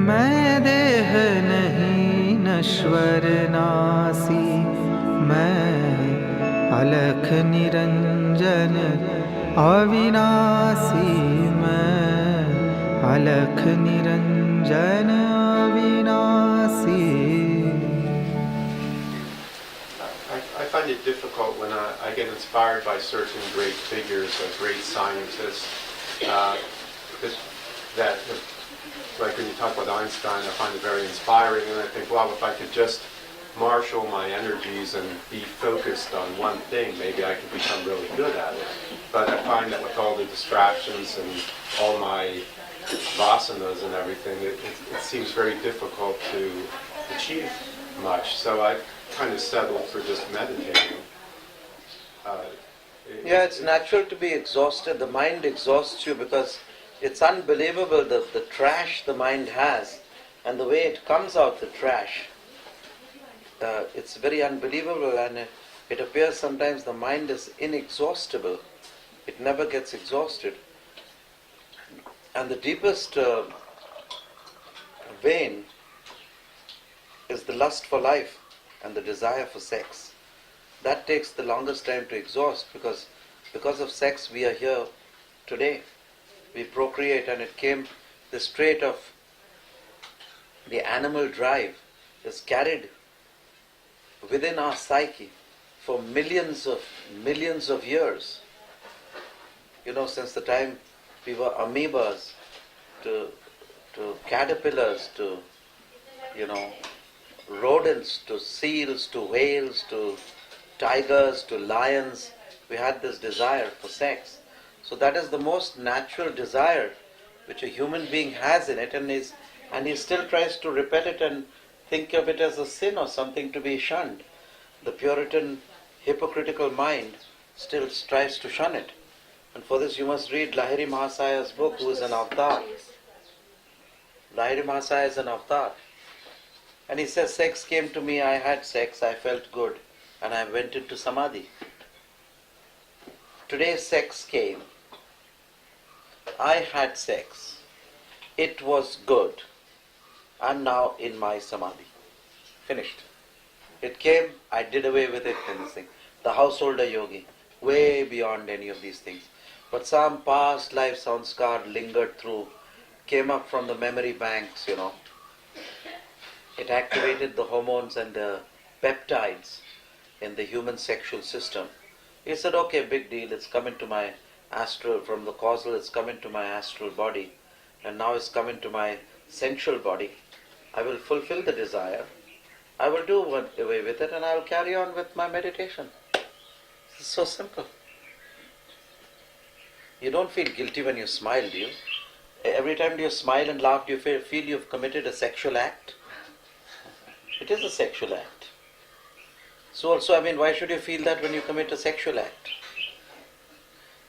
मैं देह नहीं नश्वर नासी, मैं अलख निरंजन अविनाशी, मैं अलख निरंजन अविनाशी. I find it difficult when I get inspired by certain great figures, great scientists, because that, like when you talk about Einstein, I find it very inspiring, and I think, well, if I could just marshal my energies and be focused on one thing, maybe I could become really good at it. But I find that with all the distractions and all my vasanas and everything, it seems very difficult to achieve much. So I kind of settled for just meditating. It's natural to be exhausted. The mind exhausts you because it's unbelievable the trash the mind has and the way it comes out, the trash. It's very unbelievable, and it appears sometimes the mind is inexhaustible. It never gets exhausted. And the deepest vein is the lust for life and the desire for sex. That takes the longest time to exhaust because of sex we are here today. We procreate, and it came, this trait of the animal drive is carried within our psyche for millions of years. Since the time we were amoebas to caterpillars to rodents to seals to whales to tigers to lions, we had this desire for sex. So that is the most natural desire which a human being has in it, and he still tries to repel it and think of it as a sin or something to be shunned. The Puritan hypocritical mind still tries to shun it. And for this you must read Lahiri Mahasaya's book, who is an avatar. Lahiri Mahasaya is an avatar. And he says, sex came to me, I had sex, I felt good, and I went into samadhi. Today sex came, I had sex, it was good, I'm now in my samadhi. Finished. It came, I did away with it in this thing. The householder yogi, way beyond any of these things. But some past life sanskar lingered through, came up from the memory banks, It activated the hormones and the peptides in the human sexual system. He said, okay, big deal, it's come into my astral, from the causal it's come into my astral body, and now it's come into my sensual body. I will fulfill the desire, I will do away with it, and I will carry on with my meditation. It's so simple. You don't feel guilty when you smile, do you? Every time you smile and laugh, do you feel you've committed a sexual act? It is a sexual act. So also, why should you feel that when you commit a sexual act?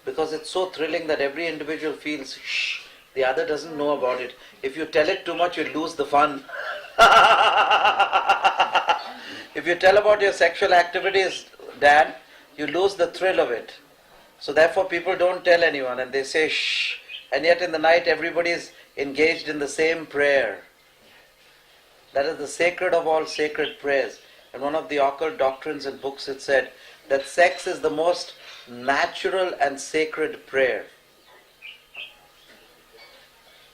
Because it's so thrilling that every individual feels, shh, the other doesn't know about it. If you tell it too much, you lose the fun. If you tell about your sexual activities, Dad, you lose the thrill of it. So therefore people don't tell anyone, and they say shh, and yet in the night everybody is engaged in the same prayer. That is the sacred of all sacred prayers. And one of the occult doctrines and books, it said that sex is the most natural and sacred prayer.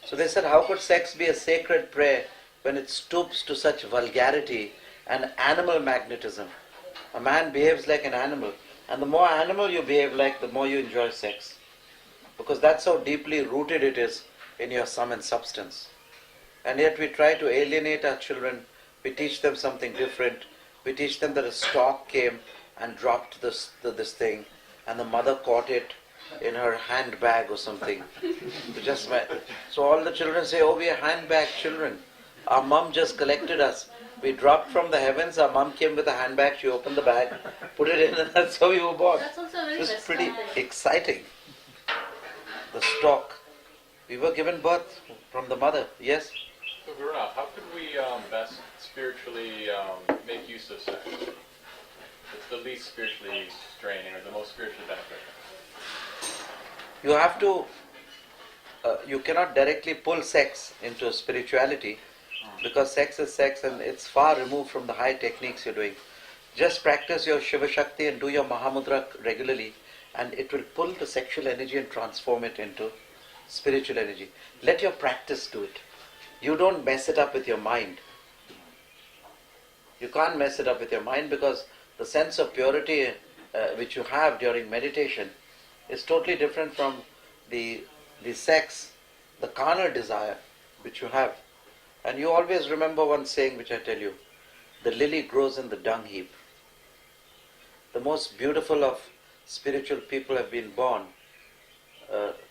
So they said, how could sex be a sacred prayer when it stoops to such vulgarity and animal magnetism? A man behaves like an animal, and the more animal you behave like, the more you enjoy sex. Because that's how deeply rooted it is in your sum and substance. And yet we try to alienate our children. We teach them something different. We teach them that a stork came and dropped this thing, and the mother caught it in her handbag or something. So all the children say, oh, we are handbag children. Our mom just collected us. We dropped from the heavens, our mom came with a handbag, she opened the bag, put it in, and that's how we were born. That's also very It was pretty exciting. The stork. We were given birth from the mother, yes? So Guruna, how could we best spiritually make use of sex? It's the least spiritually straining or the most spiritually beneficial. You have to you cannot directly pull sex into spirituality, because sex is sex and it's far removed from the high techniques you're doing. Just practice your Shiva Shakti and do your Mahamudra regularly, and it will pull the sexual energy and transform it into spiritual energy. Let your practice do it. You don't mess it up with your mind. You can't mess it up with your mind, because the sense of purity which you have during meditation is totally different from the sex, the carnal desire which you have. And you always remember one saying which I tell you: the lily grows in the dung heap. The most beautiful of spiritual people have been born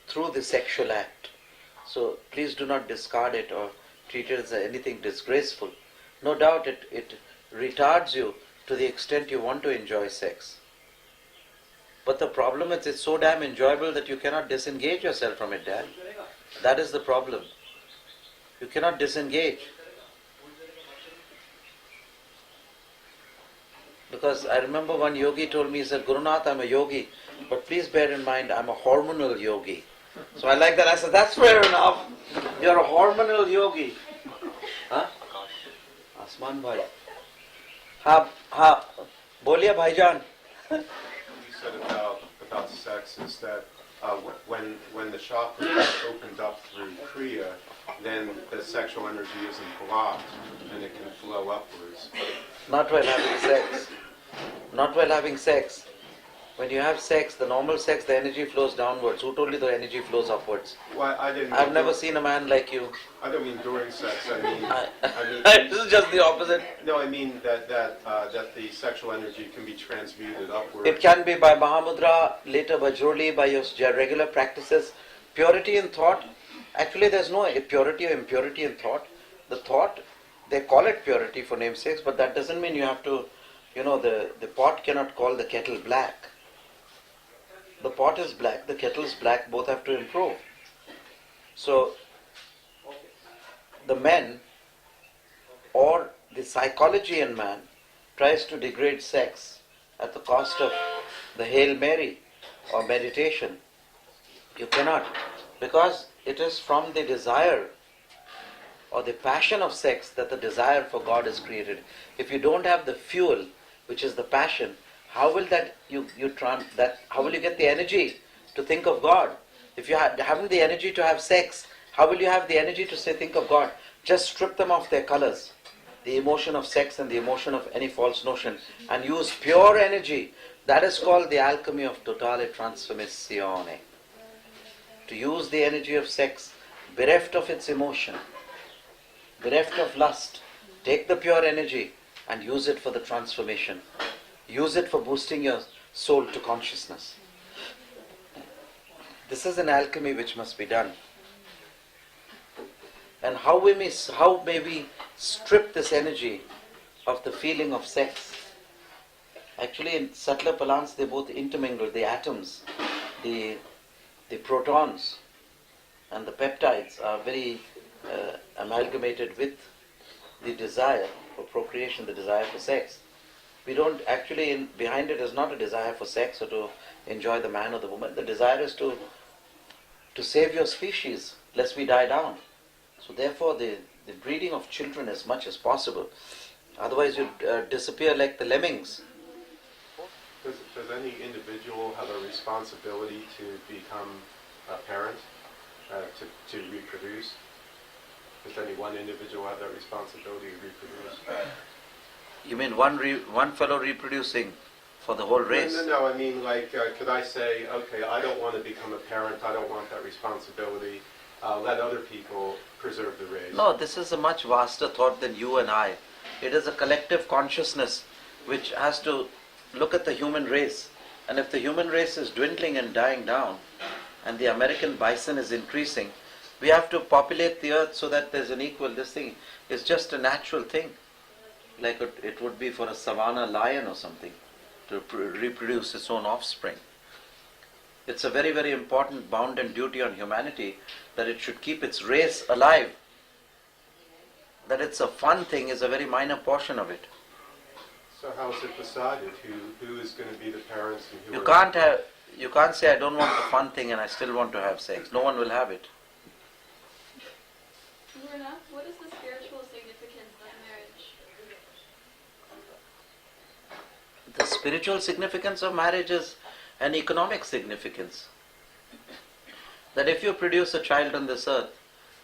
through the sexual act. So please do not discard it or treat it as anything disgraceful. No doubt it retards you to the extent you want to enjoy sex. But the problem is, it's so damn enjoyable that you cannot disengage yourself from it, Dad. That is the problem. You cannot disengage. Because I remember one yogi told me, he said, "Gurunath, I'm a yogi, but please bear in mind, I'm a hormonal yogi." So I like that. I said, that's fair enough. You're a hormonal yogi. Huh? Asman bhai. Ha, boliye bhaijan. You said about sex is that when the chakras are opened up through Kriya, then the sexual energy isn't blocked and it can flow upwards. Not while having sex. Not while having sex. When you have sex, the normal sex, the energy flows downwards. Who told you the energy flows upwards? Well, I've never seen a man like you. I don't mean during sex. I mean This is just the opposite. No, I mean that the sexual energy can be transmuted upwards. It can be by Mahamudra, later Vajroli, by your regular practices. Purity in thought. Actually, there's no purity or impurity in thought. The thought, they call it purity for namesakes, but that doesn't mean you have to, the pot cannot call the kettle black. The pot is black, the kettle is black, both have to improve. So, the men or the psychology in man tries to degrade sex at the cost of the Hail Mary or meditation. You cannot, because it is from the desire or the passion of sex that the desire for God is created. If you don't have the fuel, which is the passion, how will that how will you get the energy to think of God? If you haven't the energy to have sex, how will you have the energy to think of God? Just strip them off their colors, the emotion of sex and the emotion of any false notion, and use pure energy. That is called the alchemy of totale transformazione. To use the energy of sex, bereft of its emotion, bereft of lust, take the pure energy and use it for the transformation. Use it for boosting your soul to consciousness. This is an alchemy which must be done. And how may we strip this energy of the feeling of sex? Actually, in subtler plants, they both intermingle. The atoms, the protons and the peptides are very amalgamated with the desire for procreation, the desire for sex. We don't actually, behind it is not a desire for sex or to enjoy the man or the woman. The desire is to save your species, lest we die down. So therefore the breeding of children as much as possible. Otherwise you disappear like the lemmings. Does any individual have a responsibility to become a parent, to reproduce? Does any one individual have that responsibility to reproduce? You mean one fellow reproducing for the whole race? No, I mean could I say, okay, I don't want to become a parent, I don't want that responsibility, let other people preserve the race? No, this is a much vaster thought than you and I. It is a collective consciousness which has to look at the human race. And if the human race is dwindling and dying down, and the American bison is increasing, we have to populate the earth so that there's an equal, this thing is just a natural thing. Like it would be for a savanna lion or something to reproduce its own offspring. It's a very, very important bounden duty on humanity that it should keep its race alive. That it's a fun thing is a very minor portion of it. So how is it decided who is going to be the parents and who You can't say I don't want the fun thing and I still want to have sex. No one will have it. spiritual significance of marriage is an economic significance. That if you produce a child on this earth,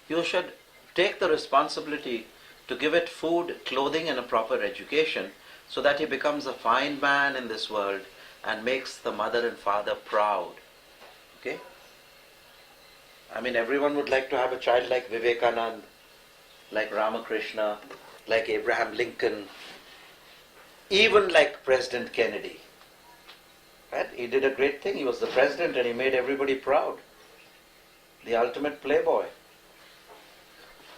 you should take the responsibility to give it food, clothing and a proper education so that he becomes a fine man in this world and makes the mother and father proud. Okay? I mean, everyone would like to have a child like Vivekananda, like Ramakrishna, like Abraham Lincoln, even like President Kennedy. Right? He did a great thing. He was the president and he made everybody proud. The ultimate playboy.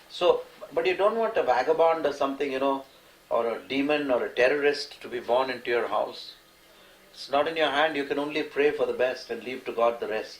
So, but you don't want a vagabond or something, or a demon or a terrorist to be born into your house. It's not in your hand. You can only pray for the best and leave to God the rest.